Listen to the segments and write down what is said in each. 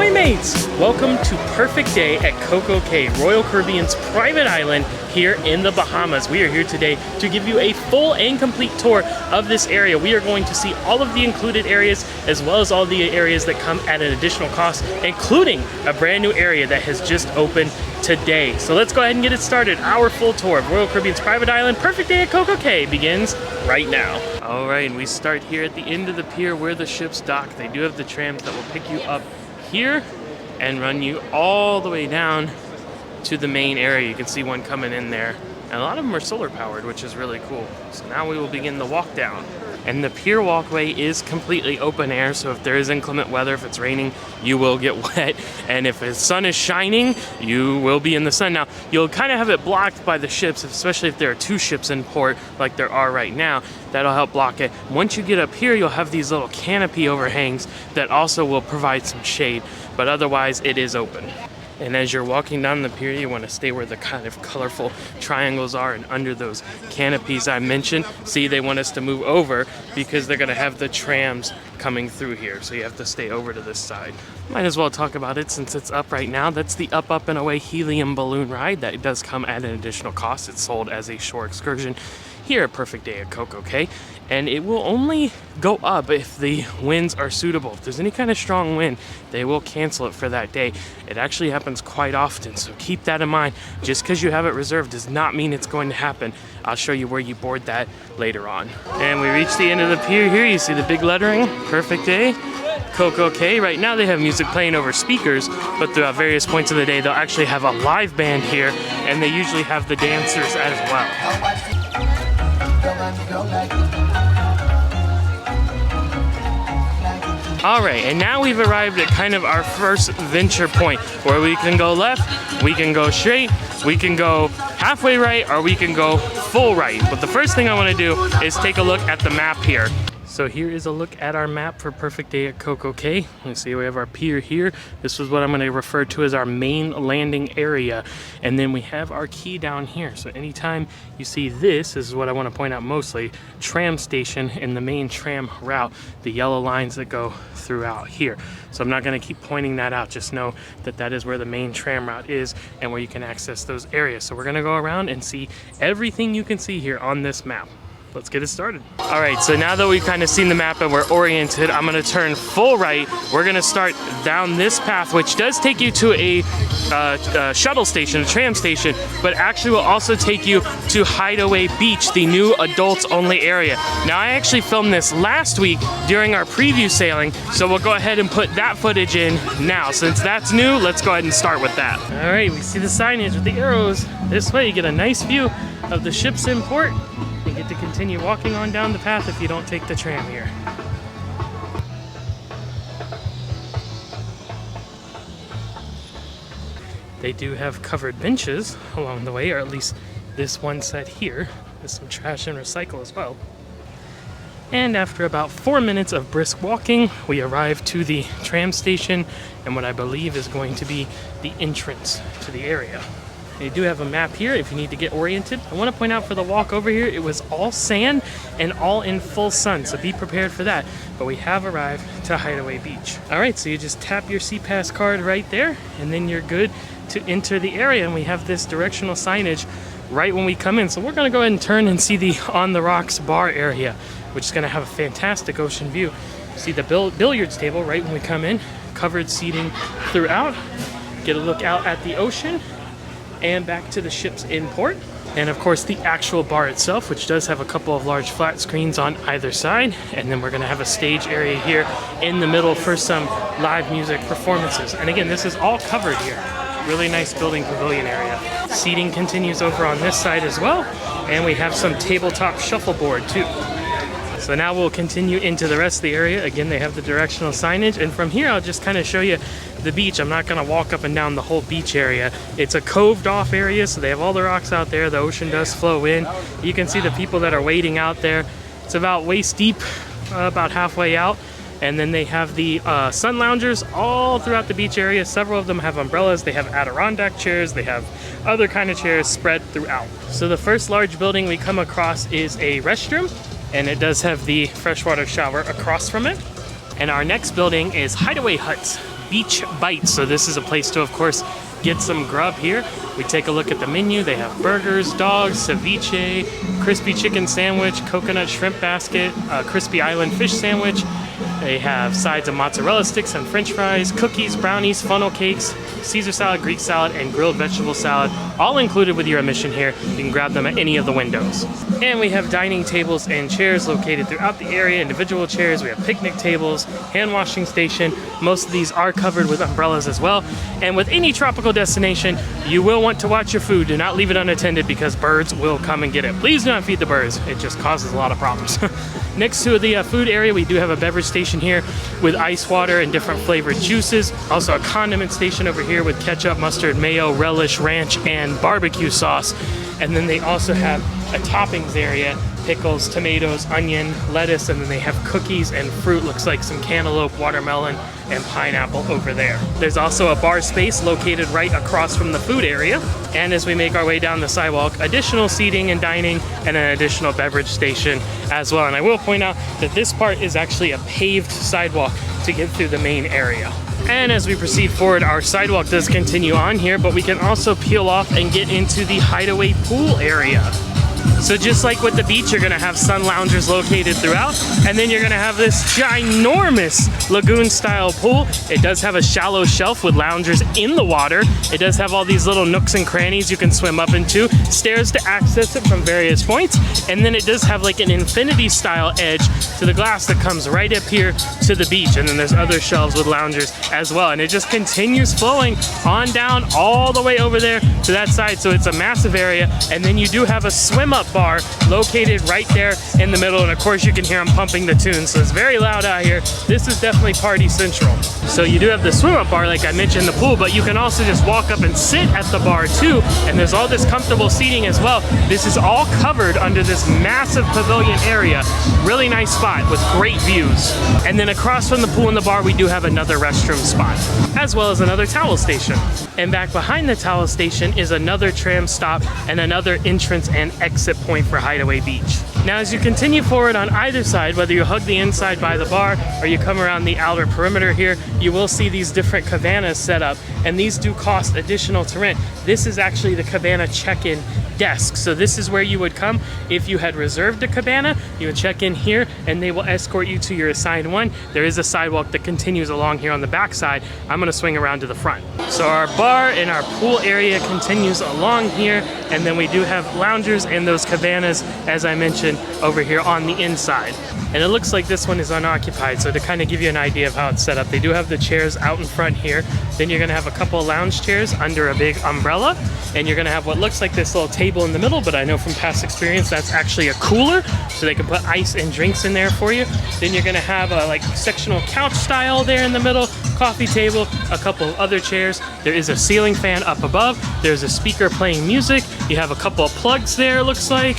Hi mates! Welcome to Perfect Day at CocoCay, Royal Caribbean's private island here in the Bahamas. We are here today to give you a full and complete tour of this area. We are going to see all of the included areas as well as all the areas that come at an additional cost, including a brand new area that has just opened today. So let's go ahead and get it started. Our full tour of Royal Caribbean's private island, Perfect Day at CocoCay, begins right now. All right, and we start here at the end of the pier where the ships dock. They do have the trams that will pick you up here and run you all the way down to the main area. You can see one coming in there. And a lot of them are solar powered, which is really cool. So now we will begin the walk down. And the pier walkway is completely open air, so if there is inclement weather, if it's raining, you will get wet. And if the sun is shining, you will be in the sun. Now, you'll kind of have it blocked by the ships, especially if there are two ships in port like there are right now. That'll help block it. Once you get up here, you'll have these little canopy overhangs that also will provide some shade, but otherwise it is open. And as you're walking down the pier, you want to stay where the kind of colorful triangles are and under those canopies I mentioned. See, they want us to move over because they're going to have the trams coming through here. So you have to stay over to this side. Might as well talk about it since it's up right now. That's the Up, Up, and Away helium balloon ride. That does come at an additional cost. It's sold as a shore excursion here at Perfect Day at CocoCay. And it will only go up if the winds are suitable. If there's any kind of strong wind, they will cancel it for that day. It actually happens quite often, so keep that in mind. Just because you have it reserved does not mean it's going to happen. I'll show you where you board that later on. And we reach the end of the pier here. You see the big lettering, Perfect Day, CocoCay. Right now they have music playing over speakers, but throughout various points of the day, they'll actually have a live band here, and they usually have the dancers as well. All right, and now we've arrived at kind of our first venture point where we can go left, we can go straight, we can go halfway right, or we can go full right. But the first thing I want to do is take a look at the map here. So here is a look at our map for Perfect Day at CocoCay. Let's see, we have our pier here. This is what I'm going to refer to as our main landing area. And then we have our key down here. So anytime you see this is what I want to point out mostly, tram station in the main tram route, the yellow lines that go throughout here. So I'm not going to keep pointing that out. Just know that that is where the main tram route is and where you can access those areas. So we're going to go around and see everything you can see here on this map. Let's get it started. All right, so now that we've kind of seen the map and we're oriented, I'm gonna turn full right. We're gonna start down this path, which does take you to a shuttle station, a tram station, but actually will also take you to Hideaway Beach, the new adults only area. Now, I actually filmed this last week during our preview sailing, so we'll go ahead and put that footage in now. Since that's new, let's go ahead and start with that. All right, we see the signage with the arrows. This way you get a nice view of the ships in port. You get to continue walking on down the path if you don't take the tram here. They do have covered benches along the way, or at least this one set here. There's some trash and recycle as well. And after about 4 minutes of brisk walking, we arrive to the tram station and what I believe is going to be the entrance to the area. They do have a map here if you need to get oriented. I want to point out for the walk over here, it was all sand and all in full sun, so be prepared for that. But we have arrived to Hideaway Beach. All right, so you just tap your SeaPass card right there, and then you're good to enter the area. And we have this directional signage right when we come in. So we're going to go ahead and turn and see the On the Rocks bar area, which is going to have a fantastic ocean view. See the billiards table right when we come in, covered seating throughout. Get a look out at the ocean and back to the ships in port. And of course the actual bar itself, which does have a couple of large flat screens on either side. And then we're gonna have a stage area here in the middle for some live music performances. And again, this is all covered here. Really nice building pavilion area. Seating continues over on this side as well. And we have some tabletop shuffleboard too. So now we'll continue into the rest of the area. Again, they have the directional signage. And from here, I'll just kind of show you the beach. I'm not gonna walk up and down the whole beach area. It's a coved off area, so they have all the rocks out there. The ocean does flow in. You can see the people that are waiting out there. It's about waist deep, about halfway out. And then they have the sun loungers all throughout the beach area. Several of them have umbrellas. They have Adirondack chairs. They have other kind of chairs spread throughout. So the first large building we come across is a restroom, and it does have the freshwater shower across from it. And our next building is Hideaway Huts. Beach Bites. So this is a place to, of course, get some grub here. We take a look at the menu. They have burgers, dogs, ceviche, crispy chicken sandwich, coconut shrimp basket, crispy island fish sandwich. They have sides of mozzarella sticks and french fries, cookies, brownies, funnel cakes, Caesar salad, Greek salad, and grilled vegetable salad, all included with your admission here. You can grab them at any of the windows. And we have dining tables and chairs located throughout the area, individual chairs. We have picnic tables, hand washing station. Most of these are covered with umbrellas as well. And with any tropical destination, you will want to watch your food. Do not leave it unattended because birds will come and get it. Please do not feed the birds. It just causes a lot of problems. Next to the food area, we do have a beverage station here with ice water and different flavored juices. Also a condiment station over here with ketchup, mustard, mayo, relish, ranch, and barbecue sauce. And then they also have a toppings area, pickles, tomatoes, onion, lettuce, and then they have cookies and fruit. Looks like some cantaloupe, watermelon, and pineapple over there. There's also a bar space located right across from the food area. And as we make our way down the sidewalk, additional seating and dining and an additional beverage station as well. And I will point out that this part is actually a paved sidewalk to get through the main area. And as we proceed forward, our sidewalk does continue on here, but we can also peel off and get into the Hideaway pool area. So just like with the beach, you're gonna have sun loungers located throughout, and then you're gonna have this ginormous lagoon style pool. It does have a shallow shelf with loungers in the water. It does have all these little nooks and crannies you can swim up into, stairs to access it from various points, and then it does have like an infinity style edge to the glass that comes right up here to the beach. And then there's other shelves with loungers as well, and it just continues flowing on down all the way over there to that side. So it's a massive area, and then you do have a swim up bar located right there in the middle, and of course you can hear them pumping the tunes, so it's very loud out here. This is definitely party central. So you do have the swim up bar like I mentioned, the pool, but you can also just walk up and sit at the bar too, and there's all this comfortable seating as well. This is all covered under this massive pavilion area. Really nice spot with great views. And then across from the pool and the bar, we do have another restroom spot, as well as another towel station. And back behind the towel station is another tram stop and another entrance and exit point for Hideaway Beach. Now as you continue forward on either side, whether you hug the inside by the bar or you come around the outer perimeter here, you will see these different cabanas set up, and these do cost additional to rent. This is actually the cabana check-in desk. So this is where you would come if you had reserved a cabana. You would check in here and they will escort you to your assigned one. There is a sidewalk that continues along here on the back side. I'm gonna swing around to the front. So our bar and our pool area continues along here, and then we do have loungers and those cabanas, as I mentioned, over here on the inside. And it looks like this one is unoccupied, so to kind of give you an idea of how it's set up, they do have the chairs out in front here. Then you're gonna have a couple of lounge chairs under a big umbrella, and you're gonna have what looks like this little table in the middle, but I know from past experience that's actually a cooler, so they can put ice and drinks in there for you. Then you're gonna have a like sectional couch style there in the middle, coffee table, a couple of other chairs. There is a ceiling fan up above. There's a speaker playing music. You have a couple of plugs there, it looks like.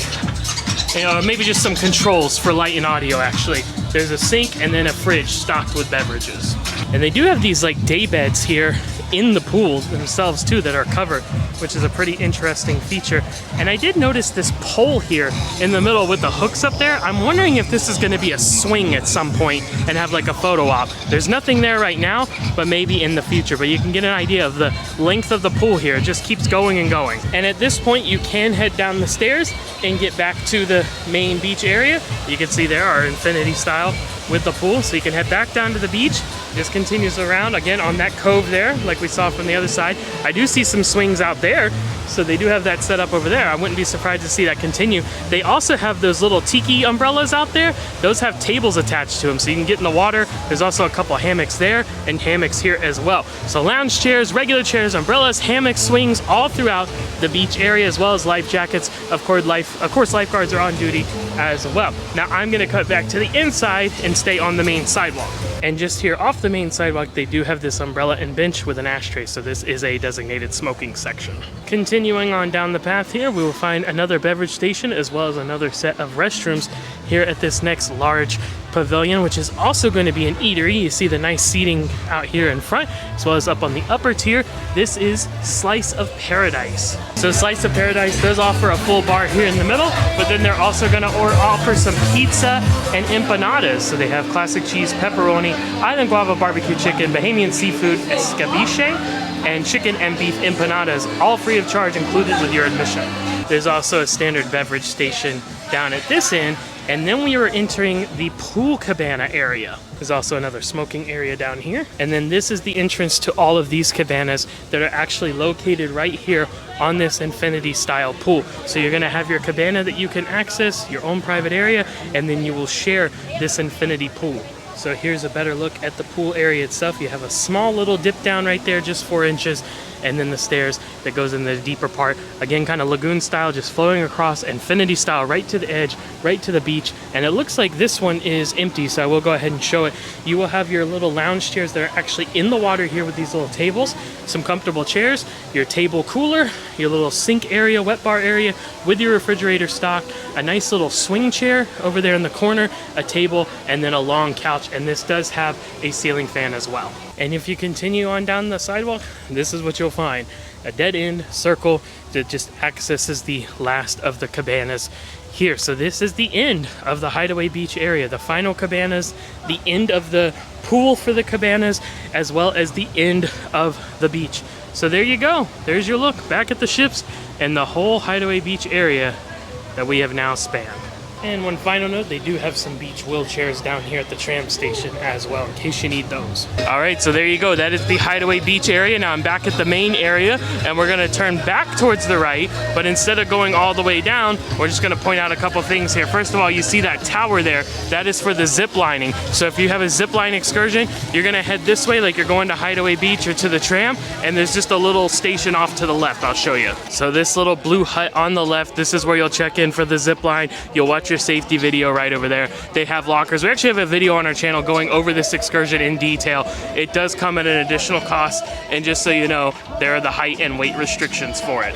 Maybe just some controls for light and audio, actually. There's a sink and then a fridge stocked with beverages. And they do have these like day beds here in the pool themselves too that are covered, which is a pretty interesting feature. And I did notice this pole here in the middle with the hooks up there. I'm wondering if this is going to be a swing at some point and have like a photo op. There's nothing there right now, but maybe in the future. But you can get an idea of the length of the pool here. It just keeps going and going. And at this point, you can head down the stairs and get back to the main beach area. You can see there our infinity style with the pool, so you can head back down to the beach. Just continues around again on that cove there like we saw from the other side. I do see some swings out there, so they do have that set up over there. I wouldn't be surprised to see that continue. They also have those little tiki umbrellas out there. Those have tables attached to them, so you can get in the water. There's also a couple hammocks there and hammocks here as well. So lounge chairs, regular chairs, umbrellas, hammocks, swings all throughout the beach area, as well as life jackets. Of course, lifeguards are on duty as well. Now I'm gonna cut back to the inside and stay on the main sidewalk. And just here off the main sidewalk, they do have this umbrella and bench with an ashtray, so this is a designated smoking section. Continuing on down the path here, we will find another beverage station as well as another set of restrooms here at this next large pavilion, which is also going to be an eatery. You see the nice seating out here in front, as well as up on the upper tier. This is Slice of Paradise. So Slice of Paradise does offer a full bar here in the middle, but then they're also going to offer some pizza and empanadas. So they have classic cheese, pepperoni, island guava barbecue chicken, Bahamian seafood, escabeche, and chicken and beef empanadas, all free of charge, included with your admission. There's also a standard beverage station down at this end, and then we are entering the pool cabana area. There's also another smoking area down here. And then this is the entrance to all of these cabanas that are actually located right here on this infinity style pool. So you're gonna have your cabana that you can access, your own private area, and then you will share this infinity pool. So here's a better look at the pool area itself. You have a small little dip down right there, just 4 inches, and then the stairs that goes in the deeper part. Again, kind of lagoon style, just flowing across, infinity style, right to the edge, right to the beach. And it looks like this one is empty, so I will go ahead and show it. You will have your little lounge chairs that are actually in the water here with these little tables, some comfortable chairs, your table cooler, your little sink area, wet bar area with your refrigerator stocked, a nice little swing chair over there in the corner, a table, and then a long couch. And this does have a ceiling fan as well. And if you continue on down the sidewalk, this is what you'll find. A dead end circle that just accesses the last of the cabanas here. So this is the end of the Hideaway Beach area. The final cabanas, the end of the pool for the cabanas, as well as the end of the beach. So there you go. There's your look back at the ships and the whole Hideaway Beach area that we have now spanned. And one final note, they do have some beach wheelchairs down here at the tram station as well, in case you need those. All right, so there you go. That is the Hideaway Beach area. Now I'm back at the main area, and we're gonna turn back towards the right, but instead of going all the way down, we're just gonna point out a couple things here. First of all, you see that tower there? That is for the zip lining. So if you have a zip line excursion, you're gonna head this way like you're going to Hideaway Beach or to the tram, and there's just a little station off to the left. I'll show you. So this little blue hut on the left, this is where you'll check in for the zip line. You'll watch your safety video right over there. They have lockers. We actually have a video on our channel going over this excursion in detail. It does come at an additional cost, and just so you know, there are the height and weight restrictions for it.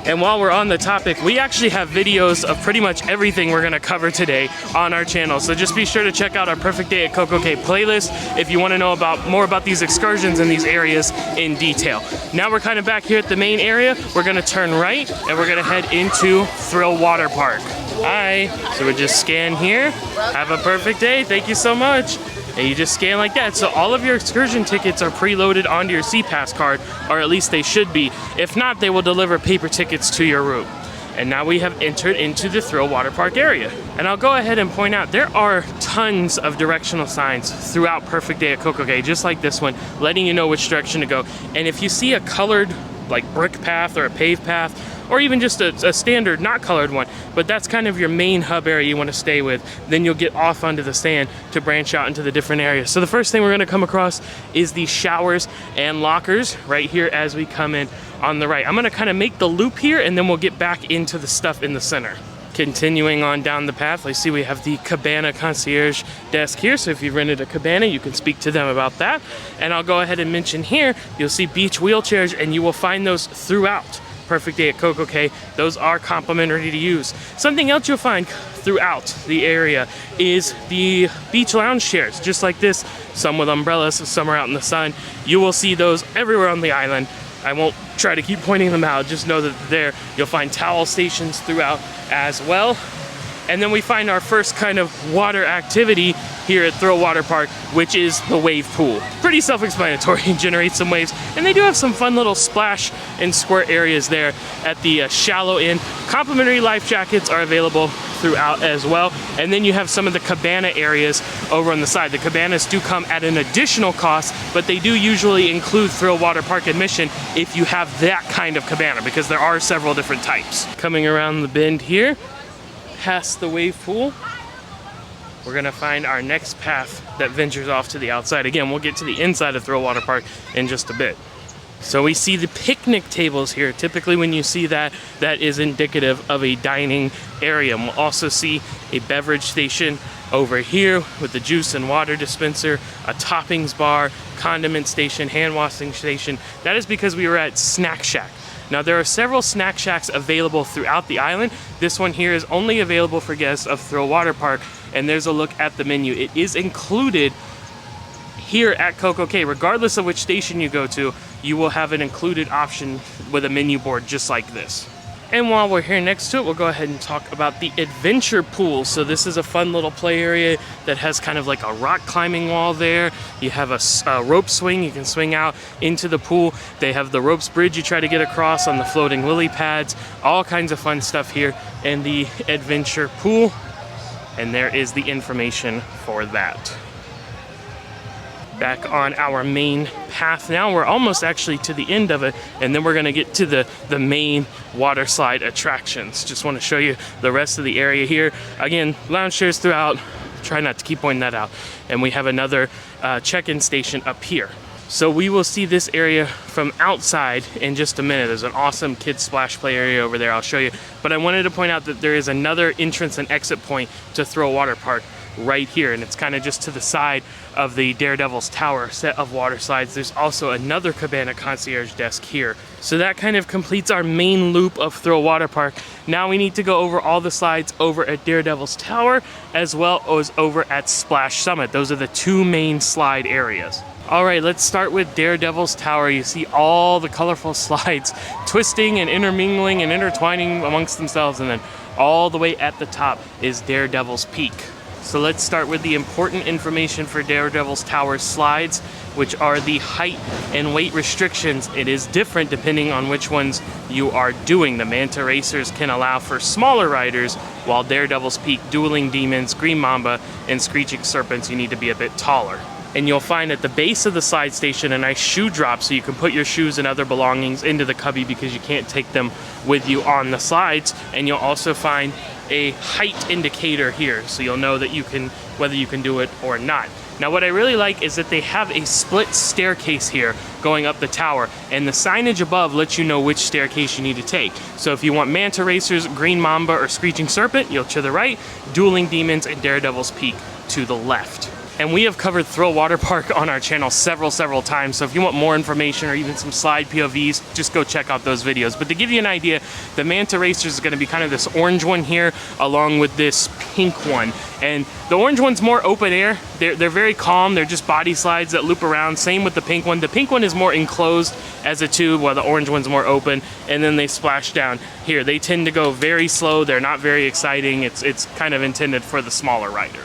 And while we're on the topic, we actually have videos of pretty much everything we're gonna cover today on our channel. So just be sure to check out our Perfect Day at CocoCay playlist if you wanna know more about these excursions in these areas in detail. Now we're kind of back here at the main area. We're gonna turn right and we're gonna head into Thrill Waterpark. Hi, so we just scan here. Have a perfect day, thank you so much. And you just scan like that. So all of your excursion tickets are preloaded onto your SeaPass card, or at least they should be. If not, they will deliver paper tickets to your room. And now we have entered into the Thrill Waterpark area. And I'll go ahead and point out, there are tons of directional signs throughout Perfect Day at CocoCay, just like this one, letting you know which direction to go. And if you see a colored, like brick path or a paved path, or even just a standard not colored one, but that's kind of your main hub area you want to stay with, then you'll get off onto the sand to branch out into the different areas. So the first thing we're going to come across is the showers and lockers right here as we come in on the right. I'm going to kind of make the loop here, and then we'll get back into the stuff in the center. Continuing on down the path, I see we have the Cabana Concierge desk here, so if you've rented a cabana, you can speak to them about that. And I'll go ahead and mention here, you'll see beach wheelchairs, and you will find those throughout Perfect Day at CocoCay. Those are complimentary to use. Something else you'll find throughout the area is the beach lounge chairs, just like this, some with umbrellas, some are out in the sun. You will see those everywhere on the island. I won't try to keep pointing them out, just know that they're there. You'll find towel stations throughout as well. And then we find our first kind of water activity here at Thrill Waterpark, which is the wave pool. Pretty self-explanatory, generates some waves. And they do have some fun little splash and squirt areas there at the shallow end. Complimentary life jackets are available throughout as well. And then you have some of the cabana areas over on the side. The cabanas do come at an additional cost, but they do usually include Thrill Waterpark admission if you have that kind of cabana, because there are several different types. Coming around the bend here, past the wave pool, we're gonna find our next path that ventures off to the outside. Again, we'll get to the inside of Thrill Waterpark in just a bit. So we see the picnic tables here. Typically when you see that, that is indicative of a dining area. And we'll also see a beverage station over here with the juice and water dispenser, a toppings bar, condiment station, hand washing station. That is because we were at Snack Shack. Now there are several snack shacks available throughout the island. This one here is only available for guests of Thrill Waterpark, and there's a look at the menu. It is included here at CocoCay. Regardless of which station you go to, you will have an included option with a menu board just like this. And while we're here next to it, we'll go ahead and talk about the adventure pool. So this is a fun little play area that has kind of like a rock climbing wall there. You have a rope swing, you can swing out into the pool. They have the ropes bridge you try to get across on the floating lily pads. All kinds of fun stuff here in the adventure pool. And there is the information for that. Back on our main path now. We're almost actually to the end of it, and then we're gonna get to the main water slide attractions. Just want to show you the rest of the area here. Again, lounge chairs throughout. Try not to keep pointing that out. And we have another check-in station up here. So we will see this area from outside in just a minute. There's an awesome kids splash play area over there. I'll show you. But I wanted to point out that there is another entrance and exit point to Thrill Waterpark right here, and it's kind of just to the side of the Daredevil's Tower set of water slides. There's also another Cabana concierge desk here. So that kind of completes our main loop of Thrill Waterpark. Now we need to go over all the slides over at Daredevil's Tower as well as over at Splash Summit. Those are the two main slide areas. All right, let's start with Daredevil's Tower. You see all the colorful slides twisting and intermingling and intertwining amongst themselves, and then all the way at the top is Daredevil's Peak. So let's start with the important information for Daredevil's Tower slides, which are the height and weight restrictions. It is different depending on which ones you are doing. The Manta Racers can allow for smaller riders, while Daredevil's Peak, Dueling Demons, Green Mamba, and Screeching Serpents, you need to be a bit taller. And you'll find at the base of the slide station a nice shoe drop, so you can put your shoes and other belongings into the cubby because you can't take them with you on the slides. And you'll also find a height indicator here, so you'll know that whether you can do it or not. Now what I really like is that they have a split staircase here going up the tower, and the signage above lets you know which staircase you need to take. So if you want Manta Racers, Green Mamba, or Screeching Serpent, you'll to the right, Dueling Demons and Daredevil's Peak to the left. And we have covered Thrill Waterpark on our channel several times, so if you want more information or even some slide POVs, just go check out those videos. But to give you an idea, the Manta Racers is going to be kind of this orange one here, along with this pink one. And the orange one's more open air. They're very calm. They're just body slides that loop around. Same with the pink one. The pink one is more enclosed as a tube, while the orange one's more open, and then they splash down here. They tend to go very slow. They're not very exciting. It's kind of intended for the smaller rider.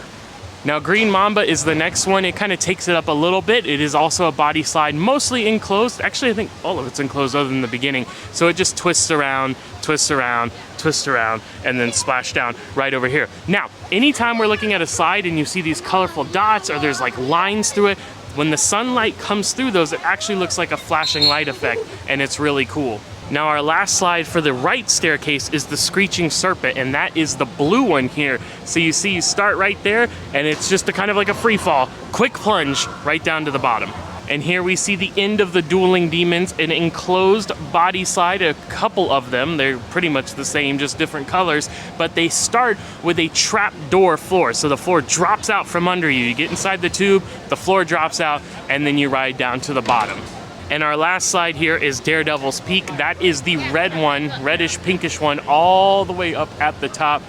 Now Green Mamba is the next one. It kind of takes it up a little bit. It is also a body slide, mostly enclosed. Actually, I think all of it's enclosed other than the beginning. So it just twists around, twists around, twists around, and then splash down right over here. Now, anytime we're looking at a slide and you see these colorful dots or there's like lines through it, when the sunlight comes through those, it actually looks like a flashing light effect, and it's really cool. Now our last slide for the right staircase is the Screeching Serpent, and that is the blue one here. So you see you start right there, and it's just a kind of like a free fall, quick plunge right down to the bottom. And here we see the end of the Dueling Demons, an enclosed body slide, a couple of them. They're pretty much the same, just different colors, but they start with a trap door floor. So the floor drops out from under you. You get inside the tube, the floor drops out, and then you ride down to the bottom. And our last slide here is Daredevil's Peak. That is the red one, reddish pinkish one, all the way up at the top.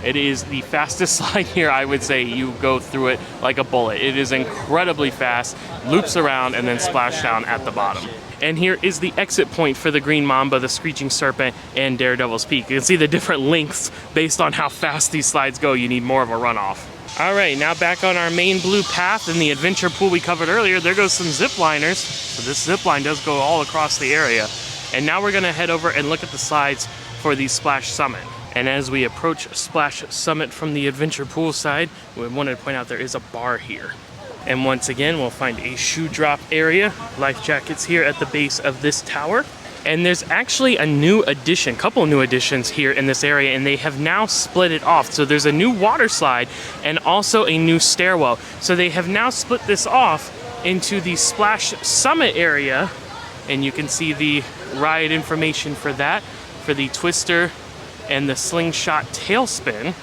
It is the fastest slide here, I would say. You go through it like a bullet. It is incredibly fast, loops around, and then splash down at the bottom. And here is the exit point for the Green Mamba, the Screeching Serpent, and Daredevil's Peak. You can see the different lengths based on how fast these slides go. You need more of a runoff. All right, now back on our main blue path in the adventure pool we covered earlier, there goes some zip liners. So this zip line does go all across the area. And now we're gonna head over and look at the slides for the Splash Summit. And as we approach Splash Summit from the adventure pool side, we wanted to point out there is a bar here. And once again, we'll find a shoe drop area, life jackets here at the base of this tower. And there's actually a new addition, couple new additions here in this area, and they have now split it off. So there's a new water slide and also a new stairwell. So they have now split this off into the Splash Summit area, and you can see the ride information for that, for the Twister and the Slingshot Tailspin.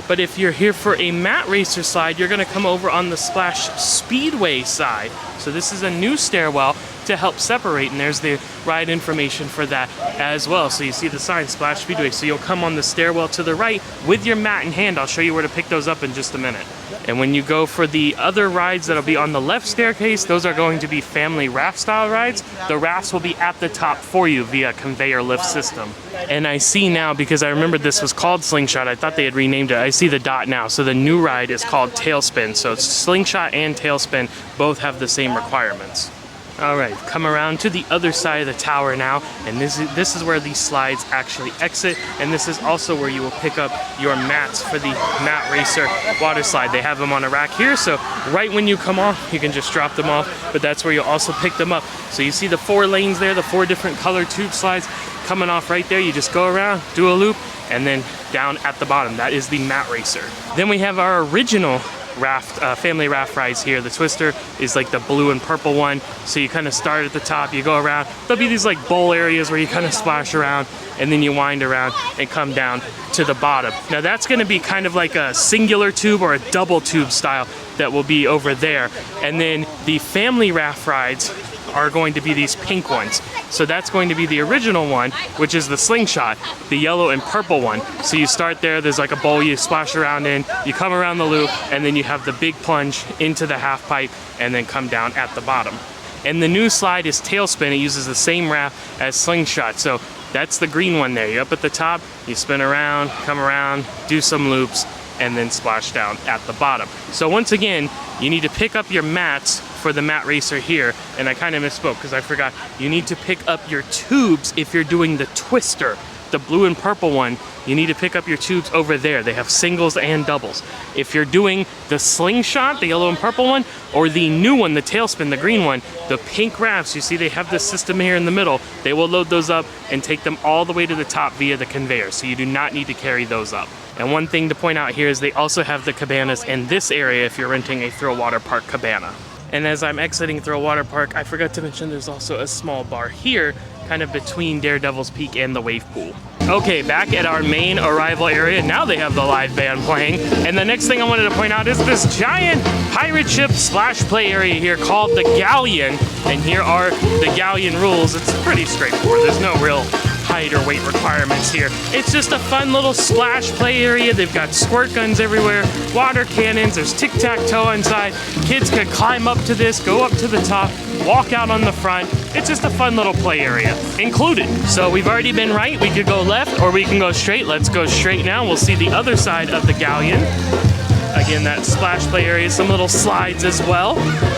But if you're here for a mat racer slide, you're gonna come over on the Splash Speedway side. So this is a new stairwell to help separate, and there's the ride information for that as well. So you see the sign, Splash Speedway. So you'll come on the stairwell to the right with your mat in hand. I'll show you where to pick those up in just a minute. And when you go for the other rides that'll be on the left staircase, those are going to be family raft style rides. The rafts will be at the top for you via conveyor lift system. And I see now, because I remembered this was called Slingshot, I thought they had renamed it. I see the dot now. So the new ride is called Tailspin. So it's Slingshot and Tailspin both have the same requirements. All right, come around to the other side of the tower now, and this is where these slides actually exit, and this is also where you will pick up your mats for the Mat Racer water slide. They have them on a rack here, so right when you come off, you can just drop them off, but that's where you'll also pick them up. So you see the 4 lanes there, the 4 different color tube slides coming off right there. You just go around, do a loop, and then down at the bottom, that is the Mat Racer. Then we have our original family raft rides here. The Twister is like the blue and purple one. So you kind of start at the top, you go around. There'll be these like bowl areas where you kind of splash around, and then you wind around and come down to the bottom. Now that's going to be kind of like a singular tube or a double tube style that will be over there. And then the family raft rides are going to be these pink ones. So that's going to be the original one, which is the Slingshot, the yellow and purple one. So you start there, there's like a bowl you splash around in, you come around the loop, and then you have the big plunge into the half pipe and then come down at the bottom. And the new slide is Tailspin. It uses the same raft as Slingshot. So that's the green one there. You're up at the top, you spin around, come around, do some loops, and then splash down at the bottom. So once again, you need to pick up your mats for the Mat Racer here, and I kind of misspoke because I forgot. You need to pick up your tubes if you're doing the Twister, the blue and purple one. You need to pick up your tubes over there. They have singles and doubles. If you're doing the Slingshot, the yellow and purple one, or the new one, the Tailspin, the green one, the pink rafts, you see they have this system here in the middle. They will load those up and take them all the way to the top via the conveyor, so you do not need to carry those up. And one thing to point out here is they also have the cabanas in this area if you're renting a Thrill Waterpark cabana. And as I'm exiting Thrill Waterpark, I forgot to mention there's also a small bar here, kind of between Daredevil's Peak and the wave pool. Okay, back at our main arrival area. Now they have the live band playing. And the next thing I wanted to point out is this giant pirate ship splash play area here called the Galleon. And here are the Galleon rules. It's pretty straightforward. There's no real height or weight requirements here. It's just a fun little splash play area. They've got squirt guns everywhere, water cannons, there's tic-tac-toe inside. Kids can climb up to this, go up to the top, walk out on the front. It's just a fun little play area included. So we've already been right. We could go left or we can go straight. Let's go straight now. We'll see the other side of the Galleon. Again, that splash play area, some little slides as well,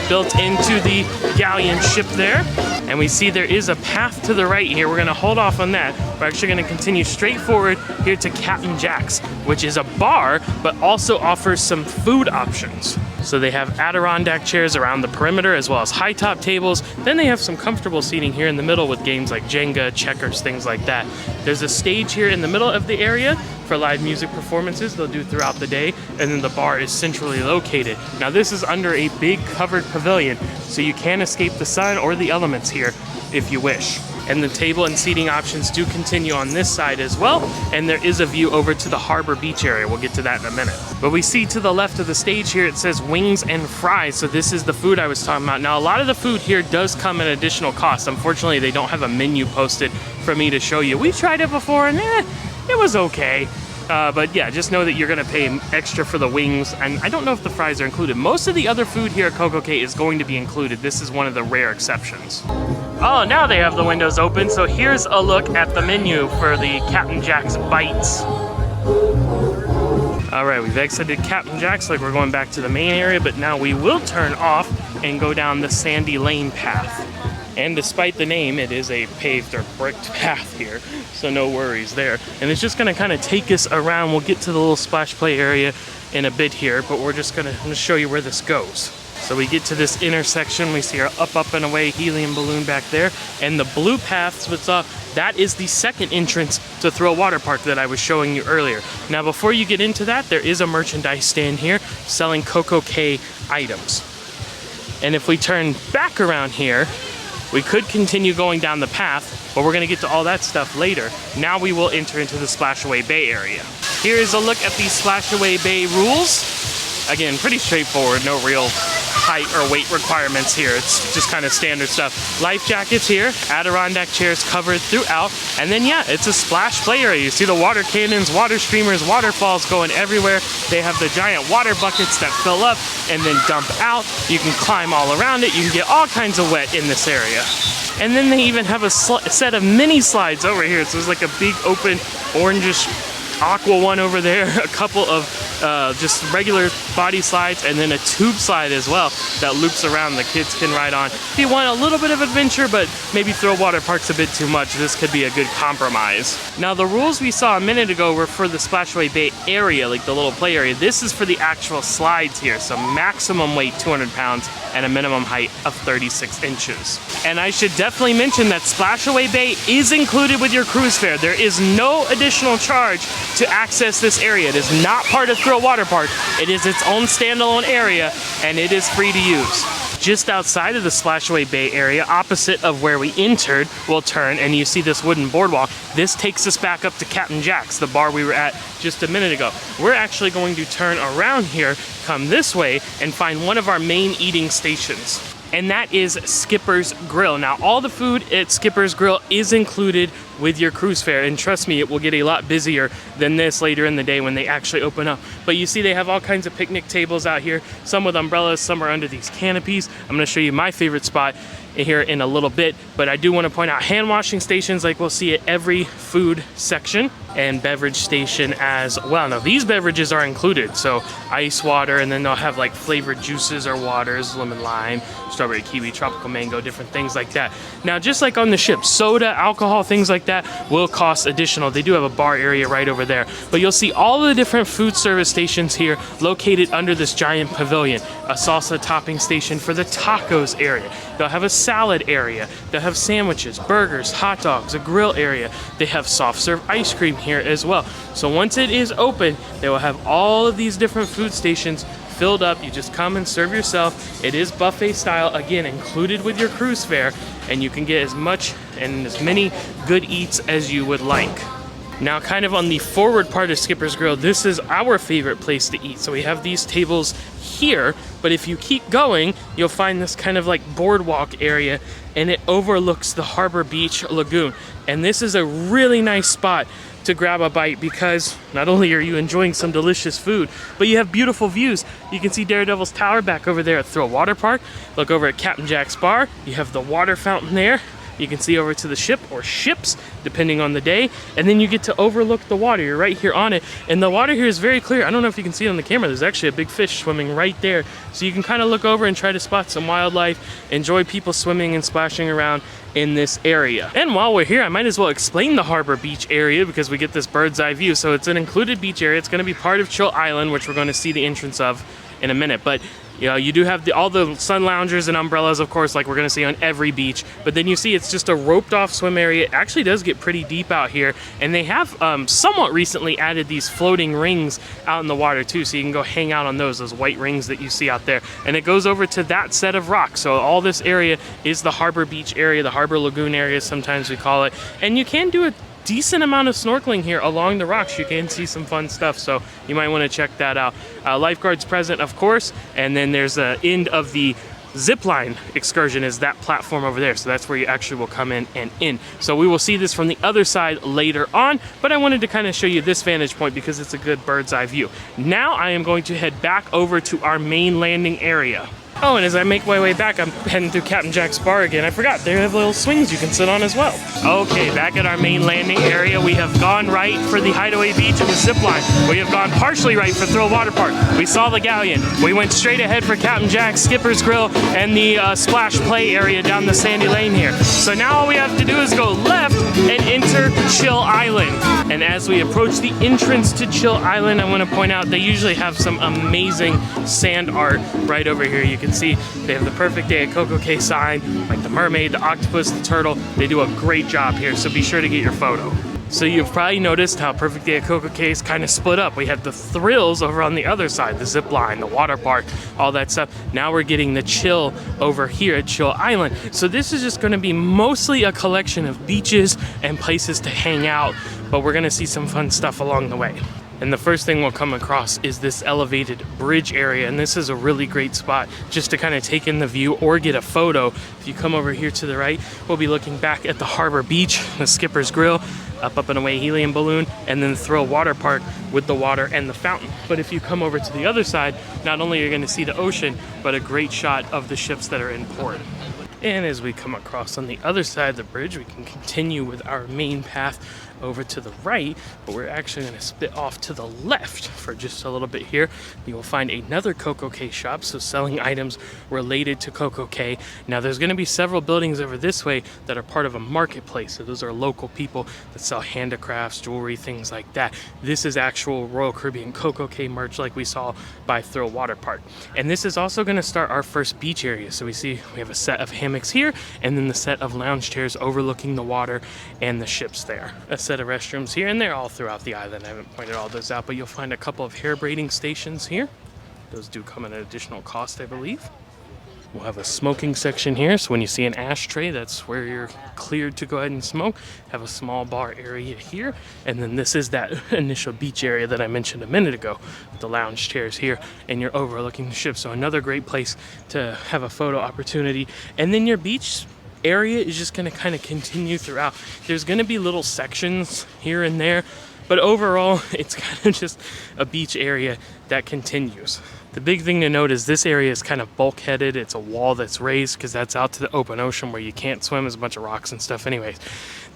built into the Galleon ship there. And we see there is a path to the right here. We're gonna hold off on that. We're actually gonna continue straight forward here to Captain Jack's, which is a bar, but also offers some food options. So they have Adirondack chairs around the perimeter as well as high top tables. Then they have some comfortable seating here in the middle with games like Jenga, checkers, things like that. There's a stage here in the middle of the area for live music performances they'll do throughout the day, and then the bar is centrally located. Now this is under a big covered pavilion, so you can escape the sun or the elements here if you wish. And the table and seating options do continue on this side as well, and there is a view over to the Harbor Beach area. We'll get to that in a minute. But we see to the left of the stage here, it says wings and fries, so this is the food I was talking about. Now a lot of the food here does come at additional cost. Unfortunately, they don't have a menu posted for me to show you. We tried it before and it was okay. But yeah, just know that you're gonna pay extra for the wings, and I don't know if the fries are included. Most of the other food here at CocoCay is going to be included. This is one of the rare exceptions. Oh, now they have the windows open, so here's a look at the menu for the Captain Jack's Bites. All right, we've exited Captain Jack's, like we're going back to the main area, but now we will turn off and go down the Sandy Lane path. And despite the name, it is a paved or bricked path here, so no worries there. And it's just gonna kind of take us around. We'll get to the little splash play area in a bit here, but I'm gonna show you where this goes. So we get to this intersection, we see our up and away helium balloon back there, and the blue path splits off. That is the second entrance to Thrill Waterpark that I was showing you earlier. Now before you get into that, there is a merchandise stand here selling CocoCay items. And if we turn back around here, we could continue going down the path, but we're gonna get to all that stuff later. Now we will enter into the Splashaway Bay area. Here is a look at the Splashaway Bay rules. Again, pretty straightforward, no real height or weight requirements here. It's just kind of standard stuff. Life jackets here, Adirondack chairs covered throughout, and then yeah, it's a splash play area. You see the water cannons, water streamers, waterfalls going everywhere. They have the giant water buckets that fill up and then dump out. You can climb all around it. You can get all kinds of wet in this area. And then they even have a set of mini slides over here. So there's like a big open orangish aqua one over there, a couple of just regular body slides, and then a tube slide as well that loops around the kids can ride on. If you want a little bit of adventure, but maybe Thrill Waterpark's a bit too much, this could be a good compromise. Now the rules we saw a minute ago were for the Splashaway Bay area, like the little play area. This is for the actual slides here, so maximum weight 200 pounds and a minimum height of 36 inches. And I should definitely mention that Splashaway Bay is included with your cruise fare. There is no additional charge to access this area. It is not part of Thrill Waterpark. It is its own standalone area, and it is free to use. Just outside of the Splashaway Bay area, opposite of where we entered, we'll turn, and you see this wooden boardwalk. This takes us back up to Captain Jack's, the bar we were at just a minute ago. We're actually going to turn around here, come this way, and find one of our main eating stations. And that is Skipper's Grill. Now, all the food at Skipper's Grill is included with your cruise fare, and trust me, it will get a lot busier than this later in the day when they actually open up. But you see they have all kinds of picnic tables out here, some with umbrellas, some are under these canopies. I'm gonna show you my favorite spot here in a little bit, but I do want to point out hand washing stations like we'll see at every food section, and beverage station as well. Now these beverages are included, so ice water, and then they'll have like flavored juices or waters, lemon lime, strawberry kiwi, tropical mango, different things like that. Now just like on the ship, soda, alcohol, things like that will cost additional. They do have a bar area right over there, but you'll see all the different food service stations here located under this giant pavilion. A salsa topping station for the tacos area. They'll have a salad area. They'll have sandwiches, burgers, hot dogs, a grill area. They have soft serve ice cream here as well. So once it is open, they will have all of these different food stations filled up. You just come and serve yourself. It is buffet style, again, included with your cruise fare, and you can get as much and as many good eats as you would like. Now, kind of on the forward part of Skipper's Grill, this is our favorite place to eat. So we have these tables here, but if you keep going, you'll find this kind of like boardwalk area, and it overlooks the Harbor Beach Lagoon. And this is a really nice spot to grab a bite, because not only are you enjoying some delicious food, but you have beautiful views. You can see Daredevil's Tower back over there at Thrill Waterpark. Look over at Captain Jack's Bar. You have the water fountain there. You can see over to the ship, or ships, depending on the day. And then you get to overlook the water. You're right here on it. And the water here is very clear. I don't know if you can see it on the camera. There's actually a big fish swimming right there. So you can kind of look over and try to spot some wildlife, enjoy people swimming and splashing around in this area. And while we're here, I might as well explain the Harbor Beach area, because we get this bird's eye view. So it's an included beach area. It's going to be part of Chill Island, which we're going to see the entrance of in a minute. But you know, you do have all the sun loungers and umbrellas, of course, like we're gonna see on every beach. But then you see it's just a roped off swim area. It actually does get pretty deep out here. And they have somewhat recently added these floating rings out in the water too. So you can go hang out on those white rings that you see out there. And it goes over to that set of rocks. So all this area is the Harbor Beach area, the Harbor Lagoon area, sometimes we call it. And you can do a decent amount of snorkeling here along the rocks. You can see some fun stuff, so you might want to check that out. Lifeguards present, of course, and then there's the end of the Zipline excursion is that platform over there, so that's where you actually will come in. So we will see this from the other side later on, but I wanted to kind of show you this vantage point because it's a good bird's eye view. Now I am going to head back over to our main landing area. Oh, and as I make my way back, I'm heading through Captain Jack's Bar again. I forgot, they have little swings you can sit on as well. Okay, back at our main landing area, we have gone right for the Hideaway Beach and the Zipline. We have gone partially right for Thrill Waterpark. We saw the Galleon. We went straight ahead for Captain Jack's, Skipper's Grill, and the splash play area down the sandy lane here. So now all we have to do is go left and enter Chill Island. And as we approach the entrance to Chill Island, I want to point out they usually have some amazing sand art right over here. You can see they have the Perfect Day at CocoCay sign, like the mermaid, the octopus, the turtle. They do a great job here, so be sure to get your photo. So you've probably noticed how Perfect Day at CocoCay is kind of split up. We have the thrills over on the other side, the zip line, the water park, all that stuff. Now we're getting the chill over here at Chill Island. So this is just going to be mostly a collection of beaches and places to hang out, but we're going to see some fun stuff along the way. And the first thing we'll come across is this elevated bridge area, and this is a really great spot just to kind of take in the view or get a photo. If you come over here to the right, we'll be looking back at the Harbor Beach, the Skipper's Grill, up and away helium balloon, and then the Thrill Waterpark with the water and the fountain. But if you come over to the other side, not only are you going to see the ocean, but a great shot of the ships that are in port. And as we come across on the other side of the bridge, we can continue with our main path over to the right, but we're actually going to split off to the left for just a little bit here. You will find another CocoCay shop, so selling items related to CocoCay. Now there's going to be several buildings over this way that are part of a marketplace, so those are local people that sell handicrafts, jewelry, things like that. This is actual Royal Caribbean CocoCay merch like we saw by Thrill Waterpark. And this is also going to start our first beach area. So we see we have a set of hammocks here, and then the set of lounge chairs overlooking the water and the ships there. A set of restrooms here, and they're all throughout the island. I haven't pointed all those out, but you'll find a couple of hair braiding stations here. Those do come at an additional cost, I believe. We'll have a smoking section here, so when you see an ashtray, that's where you're cleared to go ahead and smoke. Have a small bar area here, and then this is that initial beach area that I mentioned a minute ago, with the lounge chairs here, and you're overlooking the ship. So another great place to have a photo opportunity. And then your beach area is just going to kind of continue throughout. There's going to be little sections here and there, but overall it's kind of just a beach area that continues. The big thing to note is this area is kind of bulkheaded. It's a wall that's raised because that's out to the open ocean where you can't swim. There's a bunch of rocks and stuff anyways.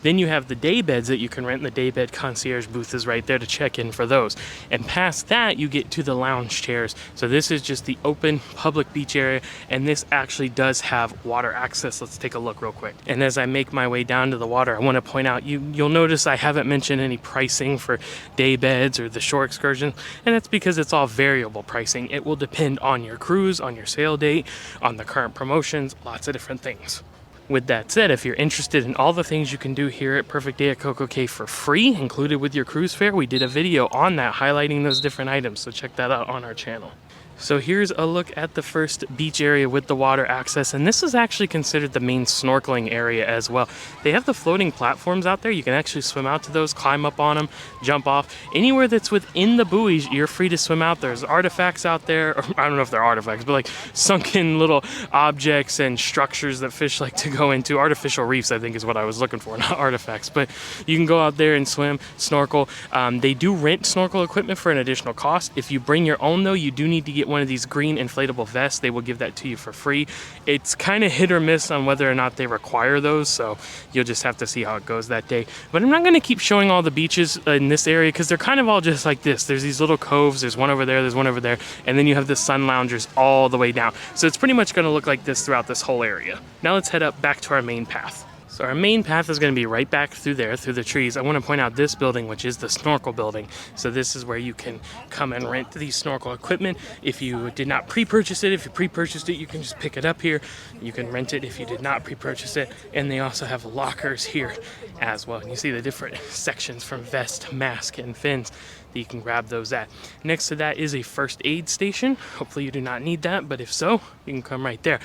Then you have the day beds that you can rent. The day bed concierge booth is right there to check in for those. And past that, you get to the lounge chairs. So this is just the open public beach area, and this actually does have water access. Let's take a look real quick. And as I make my way down to the water, I want to point out, you'll notice I haven't mentioned any pricing for day beds or the shore excursion, and that's because it's all variable pricing. It will depend on your cruise, on your sail date, on the current promotions, lots of different things. With that said, if you're interested in all the things you can do here at Perfect Day at CocoCay for free, included with your cruise fare, we did a video on that highlighting those different items, so check that out on our channel. So here's a look at the first beach area with the water access, and this is actually considered the main snorkeling area as well. They have the floating platforms out there. You can actually swim out to those, climb up on them, jump off. Anywhere that's within the buoys, you're free to swim out. There's artifacts out there, or I don't know if they're artifacts, but like sunken little objects and structures that fish like to go into. Artificial reefs, I think, is what I was looking for, not artifacts. But you can go out there and swim, snorkel. They do rent snorkel equipment for an additional cost. If you bring your own, though, you do need to get one of these green inflatable vests. They will give that to you for free. It's kind of hit or miss on whether or not they require those, so you'll just have to see how it goes that day. But I'm not going to keep showing all the beaches in this area because they're kind of all just like this. There's these little coves, there's one over there, there's one over there, and then you have the sun loungers all the way down. So it's pretty much going to look like this throughout this whole area. Now let's head up back to our main path. So our main path is going to be right back through there, through the trees. I want to point out this building, which is the snorkel building. So this is where you can come and rent the snorkel equipment. If you did not pre-purchase it, if you pre-purchased it, you can just pick it up here. You can rent it if you did not pre-purchase it. And they also have lockers here as well. And you see the different sections from vest, mask, and fins that you can grab those at. Next to that is a first aid station. Hopefully you do not need that, but if so, you can come right there.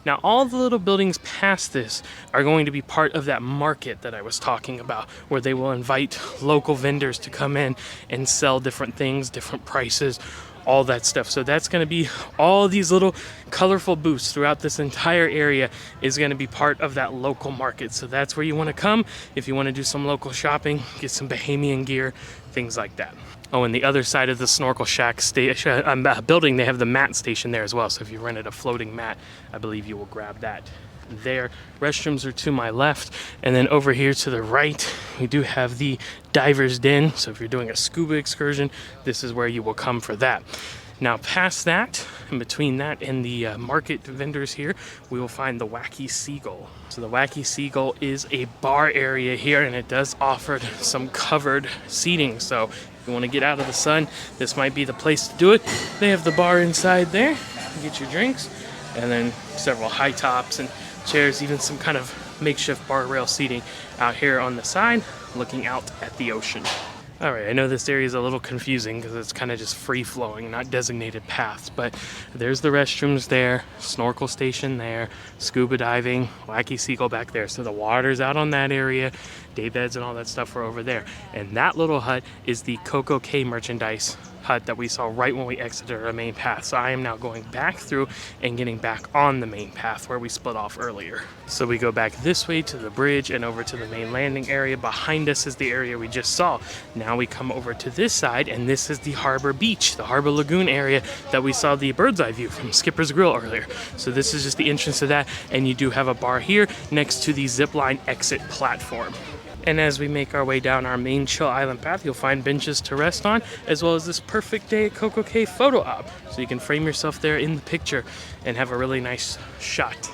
Now, all the little buildings past this are going to be part of that market that I was talking about, where they will invite local vendors to come in and sell different things, different prices, all that stuff. So that's going to be all these little colorful booths throughout this entire area is going to be part of that local market. So that's where you want to come if you want to do some local shopping, get some Bahamian gear, things like that. Oh, and the other side of the snorkel shack building, they have the mat station there as well. So if you rented a floating mat, I believe you will grab that there. Restrooms are to my left, and then over here to the right, we do have the diver's den. So if you're doing a scuba excursion, this is where you will come for that. Now past that, in between that and the market vendors here, we will find the Wacky Seagull. So the Wacky Seagull is a bar area here, and it does offer some covered seating. So if you want to get out of the sun, this might be the place to do it. They have the bar inside there. You get your drinks, and then several high tops and chairs, even some kind of makeshift bar rail seating out here on the side, looking out at the ocean. All right, I know this area is a little confusing because it's kind of just free flowing, not designated paths, but there's the restrooms there, snorkel station there, scuba diving, wacky seagull back there. So the water's out on that area, day beds and all that stuff are over there. And that little hut is the CoCo K merchandise hut that we saw right when we exited our main path. So I am now going back through and getting back on the main path where we split off earlier. So we go back this way to the bridge and over to the main landing area. Behind us is the area we just saw. Now we come over to this side, and this is the Harbor Beach, the Harbor Lagoon area that we saw the bird's eye view from Skipper's Grill earlier. So this is just the entrance to that, and you do have a bar here next to the Zipline exit platform. And as we make our way down our main chill island path, you'll find benches to rest on, as well as this perfect day at CocoCay photo op. So you can frame yourself there in the picture and have a really nice shot.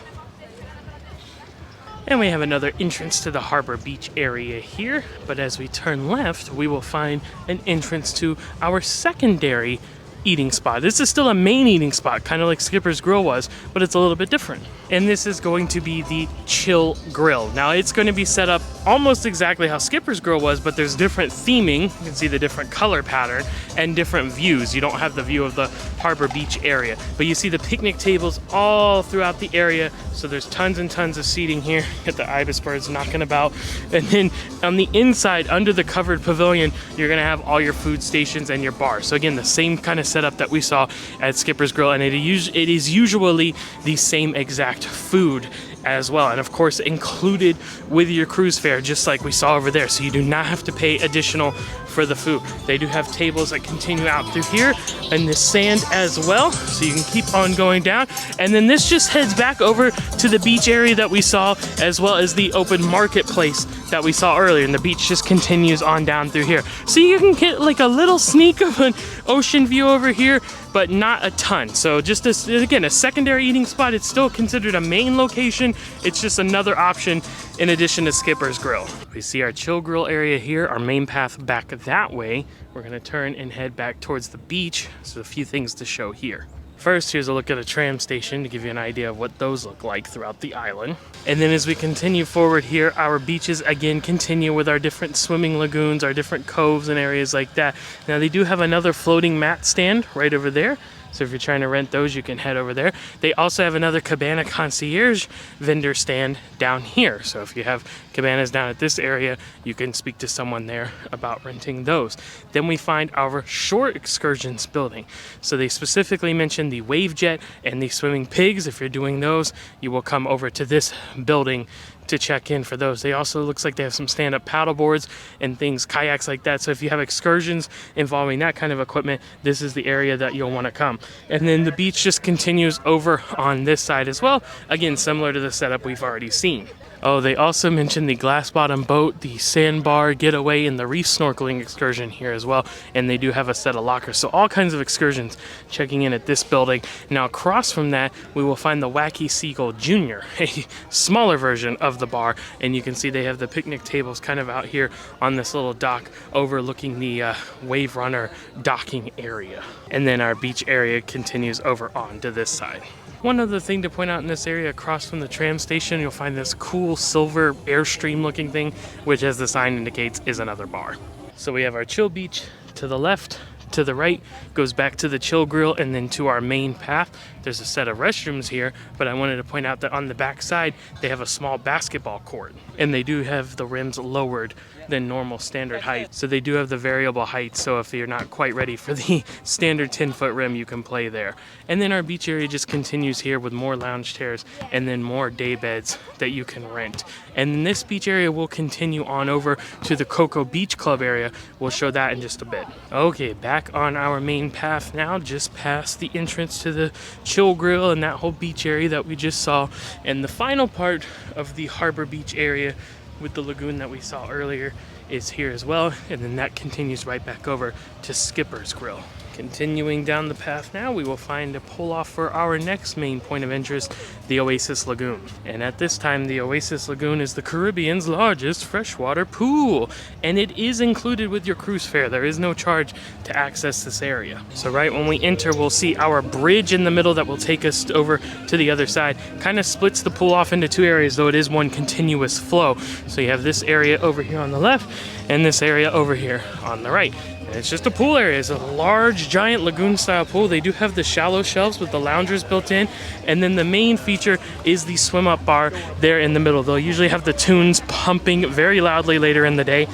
And we have another entrance to the Harbor Beach area here, but as we turn left, we will find an entrance to our secondary eating spot. This is still a main eating spot, kind of like Skipper's Grill was, but it's a little bit different. And this is going to be the Chill Grill. Now it's going to be set up almost exactly how Skipper's Grill was, but there's different theming. You can see the different color pattern and different views. You don't have the view of the Harbor Beach area, but you see the picnic tables all throughout the area. So there's tons and tons of seating here. Get the ibis birds knocking about. And then on the inside, under the covered pavilion, you're gonna have all your food stations and your bar. So again, the same kind of setup that we saw at Skipper's Grill, and it is usually the same exact food as well, and of course included with your cruise fare, just like we saw over there. So you do not have to pay additional for the food. They do have tables that continue out through here and the sand as well, so you can keep on going down. And then this just heads back over to the beach area that we saw, as well as the open marketplace that we saw earlier, and the beach just continues on down through here. So you can get like a little sneak of an ocean view over here, but not a ton. So just again, a secondary eating spot. It's still considered a main location. It's just another option in addition to Skipper's Grill. We see our chill grill area here, our main path back that way. We're gonna turn and head back towards the beach. So a few things to show here. First, here's a look at a tram station to give you an idea of what those look like throughout the island. And then as we continue forward here, our beaches again continue with our different swimming lagoons, our different coves and areas like that. Now they do have another floating mat stand right over there. So if you're trying to rent those, you can head over there. They also have another cabana concierge vendor stand down here. So if you have cabanas down at this area, you can speak to someone there about renting those. Then we find our shore excursions building. So they specifically mentioned the wave jet and the swimming pigs. If you're doing those, you will come over to this building to check in for those. They also, looks like they have some stand-up paddle boards and things, kayaks like that. So if you have excursions involving that kind of equipment, this is the area that you'll want to come. And then the beach just continues over on this side as well. Again, similar to the setup we've already seen. Oh, they also mentioned the glass bottom boat, the sandbar getaway, and the reef snorkeling excursion here as well. And they do have a set of lockers. So all kinds of excursions checking in at this building. Now across from that, we will find the Wacky Seagull Jr., a smaller version of the bar. And you can see they have the picnic tables kind of out here on this little dock overlooking the Wave Runner docking area. And then our beach area continues over on to this side. One other thing to point out in this area, across from the tram station, you'll find this cool silver Airstream looking thing, which, as the sign indicates, is another bar. So we have our chill beach to the left. To the right goes back to the chill grill and then to our main path. There's a set of restrooms here, but I wanted to point out that on the back side they have a small basketball court, and they do have the rims lowered than normal standard height. So they do have the variable height, so if you're not quite ready for the standard 10-foot rim, you can play there. And then our beach area just continues here with more lounge chairs and then more day beds that you can rent. And then this beach area will continue on over to the Coco Beach Club area. We'll show that in just a bit. Okay, back on our main path now, just past the entrance to the chill grill and that whole beach area that we just saw. And the final part of the Harbor Beach area with the lagoon that we saw earlier is here as well, and then that continues right back over to Skipper's Grill. Continuing down the path now, we will find a pull off for our next main point of interest, the Oasis Lagoon. And at this time, the Oasis Lagoon is the Caribbean's largest freshwater pool, and it is included with your cruise fare. There is no charge to access this area. So right when we enter, we'll see our bridge in the middle that will take us over to the other side. Kind of splits the pool off into two areas, though it is one continuous flow. So you have this area over here on the left and this area over here on the right. And it's just a pool area. It's a large, giant lagoon-style pool. They do have the shallow shelves with the loungers built in, and then the main feature is the swim-up bar there in the middle. They'll usually have the tunes pumping very loudly later in the day.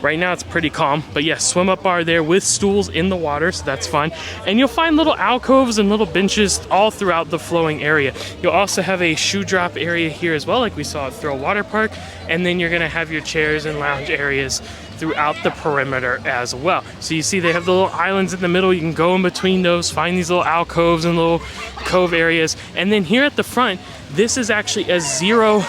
Right now it's pretty calm, but yes, swim-up bar there with stools in the water, so that's fun. And you'll find little alcoves and little benches all throughout the flowing area. You'll also have a shoe drop area here as well, like we saw at Thrill Waterpark, and then you're gonna have your chairs and lounge areas throughout the perimeter as well. So you see they have the little islands in the middle. You can go in between those, find these little alcoves and little cove areas. And then here at the front, this is actually a zero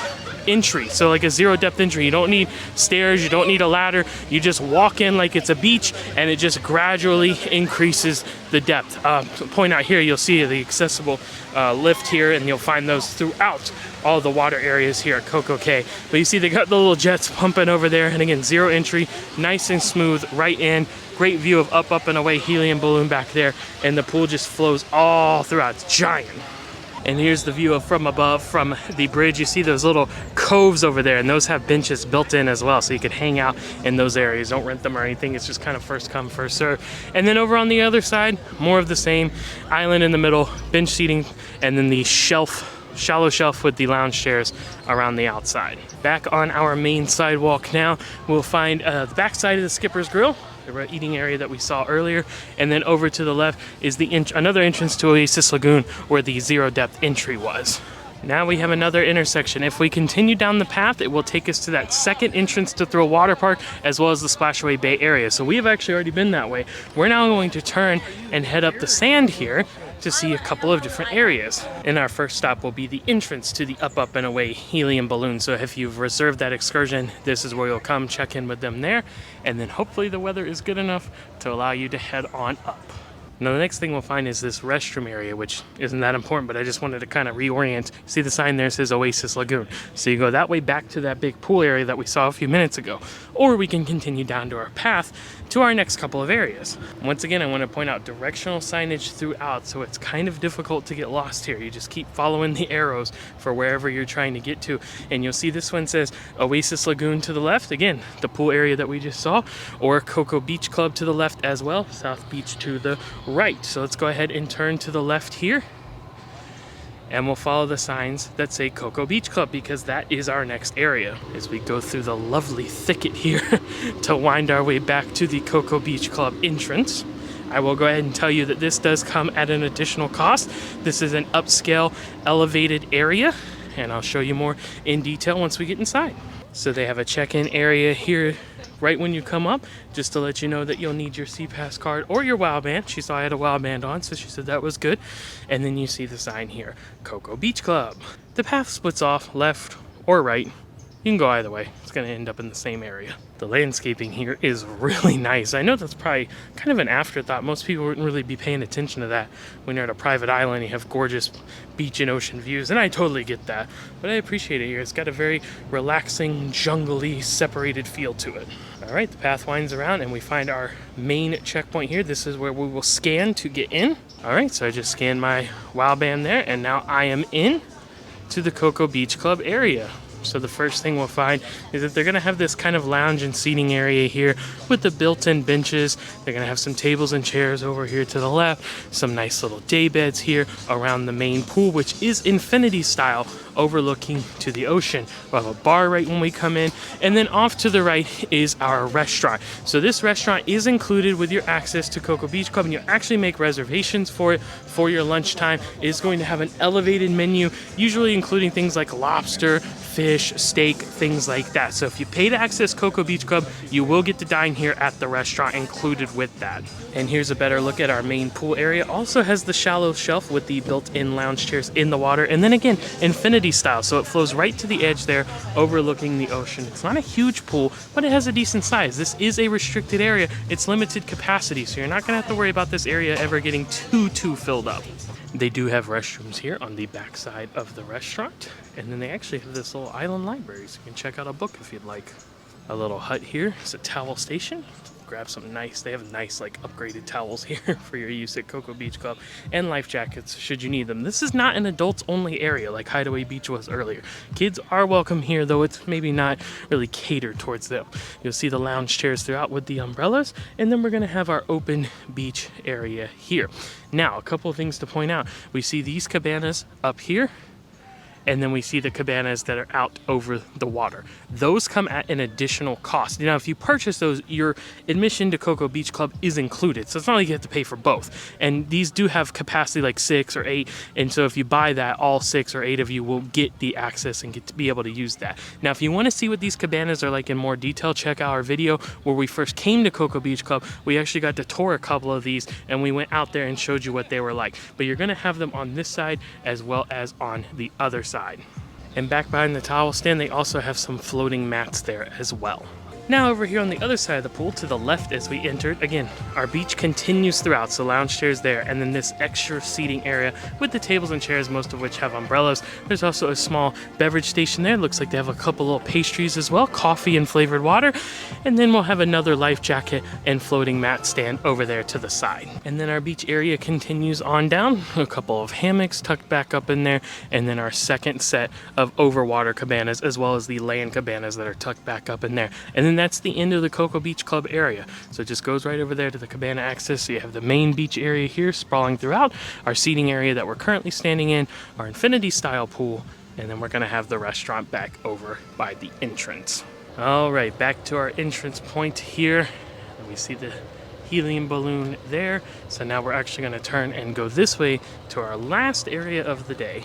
entry, so like a zero depth entry. You don't need stairs, you don't need a ladder, you just walk in like it's a beach, and it just gradually increases the depth. Point out here, you'll see the accessible lift here, and you'll find those throughout all the water areas here at CocoCay. But you see they got the little jets pumping over there, and again, zero entry, nice and smooth right in. Great view of up and away helium balloon back there, and the pool just flows all throughout. It's giant. And here's the view of from above from the bridge. You see those little coves over there, and those have benches built in as well, so you could hang out in those areas. Don't rent them or anything. It's just kind of first come, first serve. And then over on the other side, more of the same. Island in the middle, bench seating, and then the shallow shelf with the lounge chairs around the outside. Back on our main sidewalk now, we'll find the back side of the Skipper's Grill, the eating area that we saw earlier, and then over to the left is the another entrance to Oasis Lagoon where the zero depth entry was. Now we have another intersection. If we continue down the path, it will take us to that second entrance to Thrill Waterpark, as well as the Splashaway Bay area. So we have actually already been that way. We're now going to turn and head up the sand here to see a couple of different areas. And our first stop will be the entrance to the up and away helium balloon. So if you've reserved that excursion, this is where you'll come check in with them there, and then hopefully the weather is good enough to allow you to head on up. Now the next thing we'll find is this restroom area, which isn't that important, but I just wanted to kind of reorient. See the sign there says Oasis Lagoon. So you go that way back to that big pool area that we saw a few minutes ago. Or we can continue down to our path to our next couple of areas. Once again, I want to point out directional signage throughout, so it's kind of difficult to get lost here. You just keep following the arrows for wherever you're trying to get to. And you'll see this one says Oasis Lagoon to the left, again, the pool area that we just saw, or Coco Beach Club to the left as well, South Beach to the right. So let's go ahead and turn to the left here, and we'll follow the signs that say Coco Beach Club, because that is our next area as we go through the lovely thicket here to wind our way back to the Coco Beach Club entrance. I will go ahead and tell you that this does come at an additional cost. This is an upscale elevated area, and I'll show you more in detail once we get inside. So they have a check-in area here right when you come up, just to let you know that you'll need your SeaPass card or your WOW band. She saw I had a WOW band on, so she said that was good. And then you see the sign here, Coco Beach Club. The path splits off left or right. You can go either way. It's going to end up in the same area. The landscaping here is really nice. I know that's probably kind of an afterthought. Most people wouldn't really be paying attention to that. When you're at a private island, you have gorgeous beach and ocean views, and I totally get that. But I appreciate it here. It's got a very relaxing, jungly, separated feel to it. All right, the path winds around, and we find our main checkpoint here. This is where we will scan to get in. All right, so I just scanned my WOW band there, and now I am in to the Coco Beach Club area. So the first thing we'll find is that they're going to have this kind of lounge and seating area here with the built-in benches. They're going to have some tables and chairs over here to the left, some nice little day beds here around the main pool, which is infinity style, overlooking to the ocean. We'll have a bar right when we come in, and then off to the right is our restaurant. So this restaurant is included with your access to Coco Beach Club, and you actually make reservations for it for your lunchtime. It is going to have an elevated menu, usually including things like lobster, fish, steak, things like that. So if you pay to access Coco Beach Club, you will get to dine here at the restaurant included with that. And here's a better look at our main pool area. Also has the shallow shelf with the built-in lounge chairs in the water. And then again, infinity style. So it flows right to the edge there, overlooking the ocean. It's not a huge pool, but it has a decent size. This is a restricted area. It's limited capacity, so you're not gonna have to worry about this area ever getting too filled up. They do have restrooms here on the back side of the restaurant. And then they actually have this little island library, so you can check out a book if you'd like. A little hut here. It's a towel station. Grab some nice, they have nice like upgraded towels here for your use at Coco Beach Club, and life jackets should you need them. This is not an adults only area like Hideaway Beach was earlier. Kids are welcome here, though it's maybe not really catered towards them. You'll see the lounge chairs throughout with the umbrellas, and then we're gonna have our open beach area here. Now, a couple of things to point out. We see these cabanas up here, and then we see the cabanas that are out over the water. Those come at an additional cost. Now, if you purchase those, your admission to Coco Beach Club is included. So it's not like you have to pay for both. And these do have capacity like 6 or 8. And so if you buy that, all 6 or 8 of you will get the access and get to be able to use that. Now, if you want to see what these cabanas are like in more detail, check out our video where we first came to Coco Beach Club. We actually got to tour a couple of these, and we went out there and showed you what they were like. But you're going to have them on this side as well as on the other side. And back behind the towel stand, they also have some floating mats there as well. Now over here on the other side of the pool, to the left as we entered, again, our beach continues throughout, so lounge chairs there, and then this extra seating area with the tables and chairs, most of which have umbrellas. There's also a small beverage station there. Looks like they have a couple little pastries as well, coffee and flavored water. And then we'll have another life jacket and floating mat stand over there to the side. And then our beach area continues on down, a couple of hammocks tucked back up in there, and then our second set of overwater cabanas, as well as the land cabanas that are tucked back up in there. And then that's the end of the Coco Beach Club area. So it just goes right over there to the cabana access. So you have the main beach area here sprawling throughout, our seating area that we're currently standing in, our infinity style pool, and then we're gonna have the restaurant back over by the entrance. All right, back to our entrance point here. And we see the helium balloon there. So now we're actually gonna turn and go this way to our last area of the day.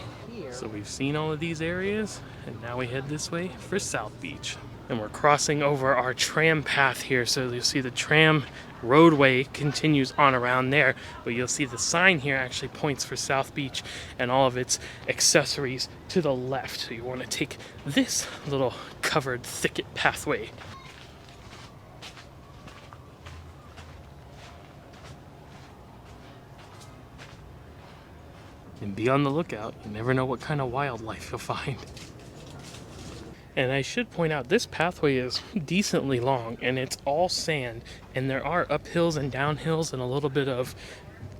So we've seen all of these areas, and now we head this way for South Beach. And we're crossing over our tram path here, so you'll see the tram roadway continues on around there, but you'll see the sign here actually points for South Beach and all of its accessories to the left. So you want to take this little covered thicket pathway. And be on the lookout. You never know what kind of wildlife you'll find. And I should point out, this pathway is decently long, and it's all sand, and there are uphills and downhills and a little bit of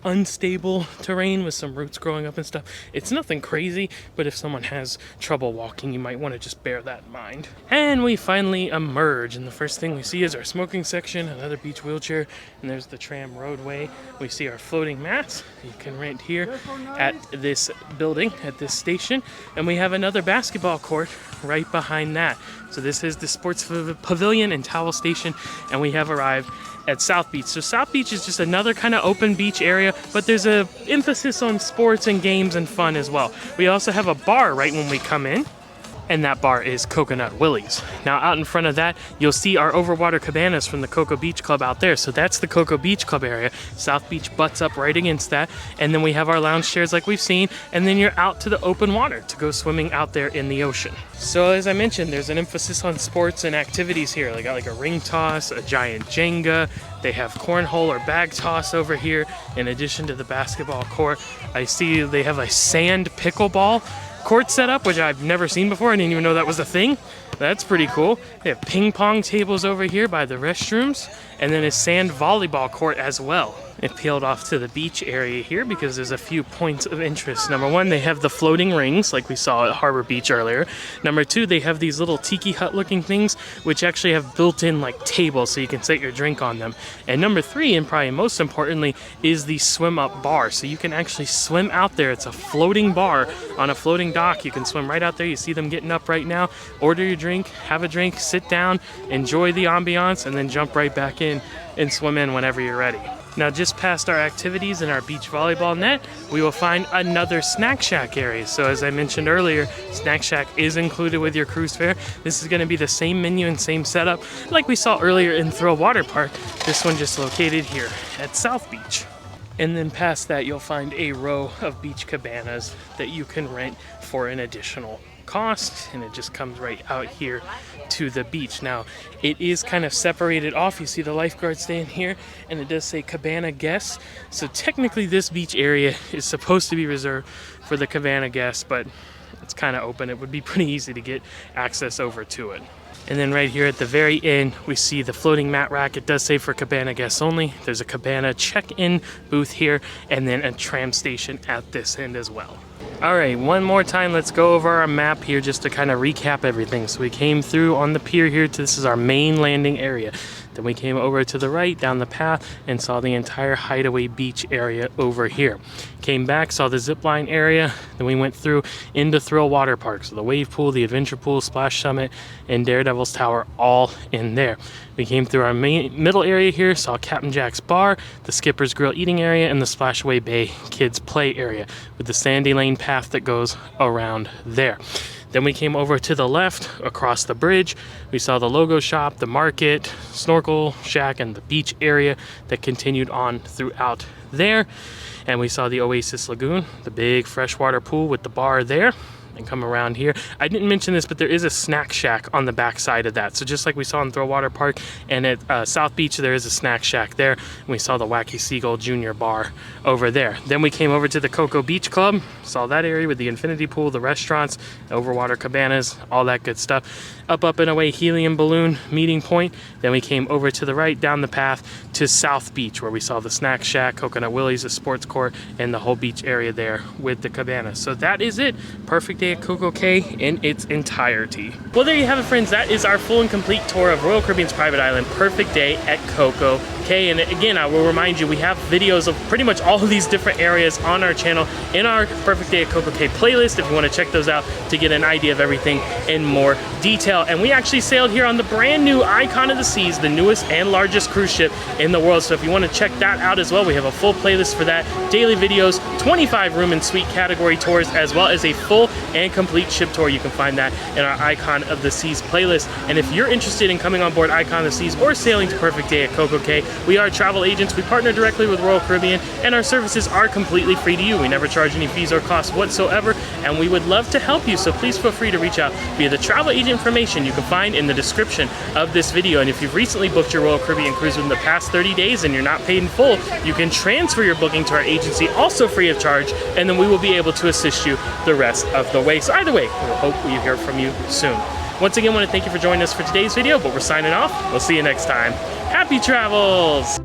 unstable terrain with some roots growing up and stuff. It's nothing crazy, but if someone has trouble walking, you might want to just bear that in mind. And we finally emerge, and the first thing we see is our smoking section, another beach wheelchair, and there's the tram roadway. We see our floating mats you can rent here at this building, at this station, and we have another basketball court right behind that. So this is the sports pavilion and towel station, and we have arrived at South Beach. So South Beach is just another kind of open beach area, but there's a emphasis on sports and games and fun as well. We also have a bar right when we come in, and that bar is Coconut Willie's. Now out in front of that, you'll see our overwater cabanas from the Coco Beach Club out there. So that's the Coco Beach Club area. South Beach butts up right against that. And then we have our lounge chairs like we've seen, and then you're out to the open water to go swimming out there in the ocean. So as I mentioned, there's an emphasis on sports and activities here. They got like a ring toss, a giant Jenga. They have cornhole or bag toss over here. In addition to the basketball court, I see they have a sand pickleball court set up, which I've never seen before. I didn't even know that was a thing. That's pretty cool. They have ping pong tables over here by the restrooms, and then a sand volleyball court as well. It peeled off to the beach area here because there's a few points of interest. Number one, they have the floating rings like we saw at Harbor Beach earlier. Number two, they have these little tiki hut looking things which actually have built-in like tables so you can set your drink on them. And number three, and probably most importantly, is the swim up bar. So you can actually swim out there. It's a floating bar on a floating dock. You can swim right out there. You see them getting up right now. Order your drink, have a drink, sit down, enjoy the ambiance, and then jump right back in and swim in whenever you're ready. Now just past our activities and our beach volleyball net, we will find another snack shack area. So as I mentioned earlier, snack shack is included with your cruise fare. This is gonna be the same menu and same setup like we saw earlier in Thrill Waterpark. This one just located here at South Beach. And then past that, you'll find a row of beach cabanas that you can rent for an additional cost, and it just comes right out here to the beach. Now it is kind of separated off. You see the lifeguard stand here, and it does say cabana guests, so technically this beach area is supposed to be reserved for the cabana guests, but it's kind of open. It would be pretty easy to get access over to it. And then right here at the very end, we see the floating mat rack. It does say for cabana guests only. There's a cabana check-in booth here, and then a tram station at this end as well. All right, one more time, let's go over our map here just to kind of recap everything. So we came through on the pier here to, this is our main landing area. Then we came over to the right down the path and saw the entire Hideaway Beach area over here. Came back, saw the Zipline area, then we went through into Thrill Waterpark. So the wave pool, the adventure pool, Splash Summit, and Daredevil's Tower all in there. We came through our main middle area here, saw Captain Jack's Bar, the Skipper's Grill eating area, and the Splashaway Bay kids play area with the sandy lane path that goes around there. Then we came over to the left across the bridge. We saw the logo shop, the market, snorkel shack, and the beach area that continued on throughout there. And we saw the Oasis Lagoon, the big freshwater pool with the bar there. And come around here. I didn't mention this, but there is a snack shack on the back side of that. So just like we saw in Thrill Waterpark and at South Beach, there is a snack shack there. And we saw the Wacky Seagull Junior Bar over there. Then we came over to the Coco Beach Club, saw that area with the infinity pool, the restaurants, overwater cabanas, all that good stuff. Up and away helium balloon meeting point. Then we came over to the right down the path to South Beach, where we saw the snack shack, Coconut Willie's, the sports court, and the whole beach area there with the cabana. So that is it. Perfect day at CocoCay in its entirety. Well, there you have it, friends. That is our full and complete tour of Royal Caribbean's private island. Perfect day at CocoCay. And again, I will remind you, we have videos of pretty much all of these different areas on our channel in our Perfect Day at CocoCay playlist if you want to check those out to get an idea of everything in more detail. And we actually sailed here on the brand new Icon of the Seas, the newest and largest cruise ship in the world. So if you want to check that out as well, we have a full playlist for that. Daily videos, 25 room and suite category tours, as well as a full and complete ship tour. You can find that in our Icon of the Seas playlist. And if you're interested in coming on board Icon of the Seas or sailing to Perfect Day at CocoCay, we are travel agents. We partner directly with Royal Caribbean, and our services are completely free to you. We never charge any fees or costs whatsoever, and we would love to help you. So please feel free to reach out via the travel agent information you can find in the description of this video. And if you've recently booked your Royal Caribbean cruise within the past 30 days and you're not paid in full, you can transfer your booking to our agency, also free of charge, and then we will be able to assist you the rest of the way. So either way, we'll hope we hear from you soon. Once again, I want to thank you for joining us for today's video, but we're signing off. We'll see you next time. Happy travels!